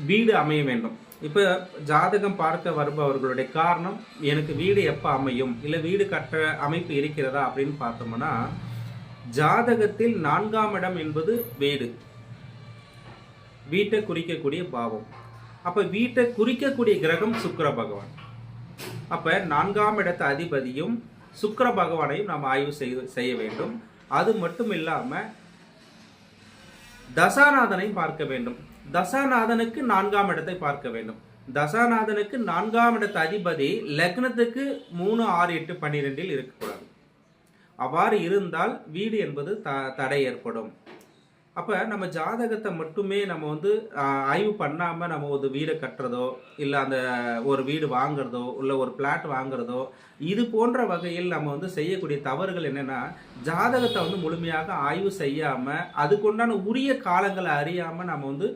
வீடு அமைய வேண்டும். இப்போ ஜாதகம் பார்க்க வருபவர்களுடைய காரணம், எனக்கு வீடு எப்போ அமையும், இல்லை வீடு கட்ட அமைப்பு இருக்கிறதா அப்படின்னு பார்த்தோம்னா, ஜாதகத்தில் 4ஆம் இடம் என்பது வீடு, வீட்டை குறிக்கக்கூடிய பாவம். அப்போ வீட்டை குறிக்கக்கூடிய கிரகம் சுக்கிர பகவான். அப்போ 4ஆம் இடத்து அதிபதியும் சுக்கிர பகவானையும் நாம் ஆய்வு செய்ய வேண்டும். அது மட்டும் இல்லாமல் தசாநாதனையும் பார்க்க வேண்டும். தசாநாதனுக்கு 4ஆம் இடத்தை பார்க்க வேண்டும். தசாநாதனுக்கு 4ஆம் இடத்து அதிபதி லக்னத்துக்கு 3, 6, 8, 12 இருக்கக்கூடாது. அவ்வாறு இருந்தால் வீடு என்பது தடை ஏற்படும். அப்போ நம்ம ஜாதகத்தை மட்டுமே நம்ம ஆய்வு பண்ணாமல் நம்ம ஒரு வீடை கட்டுறதோ, இல்லை அந்த ஒரு வீடு வாங்குறதோ, இல்லை ஒரு பிளாட் வாங்குறதோ, இது போன்ற வகையில் நம்ம செய்யக்கூடிய தவறுகள் என்னென்னா, ஜாதகத்தை முழுமையாக ஆய்வு செய்யாமல், அதுக்குண்டான உரிய காலங்களை அறியாமல் நம்ம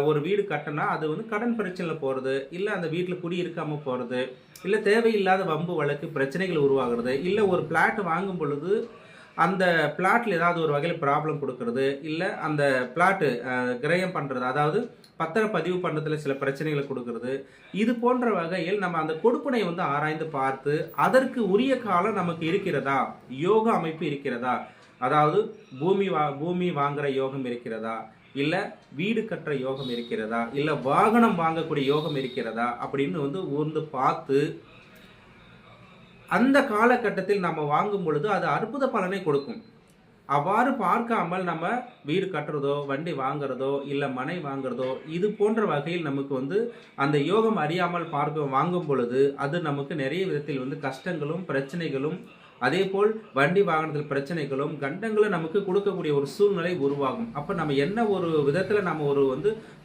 ஒரு வீடு கட்டினா அது கடன் பிரச்சனையில் போகிறது, இல்லை அந்த வீட்டில் குடி இருக்காமல் போகிறது, இல்லை தேவையில்லாத வம்பு வழக்கு பிரச்சனைகள் உருவாகிறது, இல்லை ஒரு பிளாட் வாங்கும் பொழுது அந்த பிளாட்டில் ஏதாவது ஒரு வகையில் ப்ராப்ளம் கொடுக்கறது, இல்லை அந்த பிளாட்டு கிரயம் பண்ணுறது, அதாவது பத்திரப்பதிவு பண்ணுறதுல சில பிரச்சனைகளை கொடுக்கறது, இது போன்ற வகையில் நம்ம அந்த கொடுப்பனை ஆராய்ந்து பார்த்து அதற்கு உரிய காலம் நமக்கு இருக்கிறதா, யோக அமைப்பு இருக்கிறதா, அதாவது பூமி வாங்குற யோகம் இருக்கிறதா, இல்லை வீடு கட்டுற யோகம் இருக்கிறதா, இல்லை வாகனம் வாங்கக்கூடிய யோகம் இருக்கிறதா அப்படின்னு பார்த்து அந்த காலகட்டத்தில் நம்ம வாங்கும் பொழுது அது அற்புத பலனை கொடுக்கும். அவ்வாறு பார்க்காமல் நம்ம வீடு கட்டுறதோ, வண்டி வாங்குறதோ, இல்லை மனை வாங்குறதோ, இது போன்ற வகையில் நமக்கு அந்த யோகம் அறியாமல் வாங்கும் பொழுது அது நமக்கு நிறைய விதத்தில் கஷ்டங்களும் பிரச்சனைகளும், அதே போல் வண்டி வாகனத்தில் பிரச்சனைகளும் கண்டங்களும் நமக்கு கொடுக்கக்கூடிய ஒரு சூழ்நிலை உருவாகும். அப்போ நம்ம என்ன ஒரு விதத்தில் நம்ம ஒரு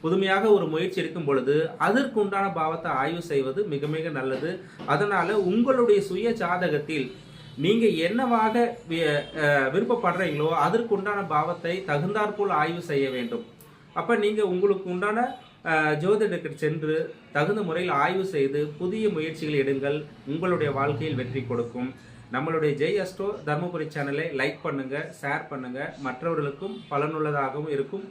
புதுமையாக ஒரு முயற்சி எடுக்கும் பொழுது அதற்கு உண்டான பாவத்தை ஆய்வு செய்வது மிக மிக நல்லது. அதனால உங்களுடைய சுய ஜாதகத்தில் நீங்க என்னவாக விருப்பப்படுறீங்களோ அதற்கு உண்டான பாவத்தை தகுந்தாற்போல் ஆய்வு செய்ய வேண்டும். அப்ப நீங்க உங்களுக்கு உண்டான ஜோதிடருக்கு சென்று தகுந்த முறையில் ஆய்வு செய்து புதிய முயற்சிகள் எடுங்கள். உங்களுடைய வாழ்க்கையில் வெற்றி கொடுக்கும். நம்மளுடைய ஜெய் அஸ்ட்ரோ தர்மபுரி சேனலை லைக் பண்ணுங்க, ஷேர் பண்ணுங்க, மற்றவர்களுக்கும் பலனுள்ளதாகவும் இருக்கும்.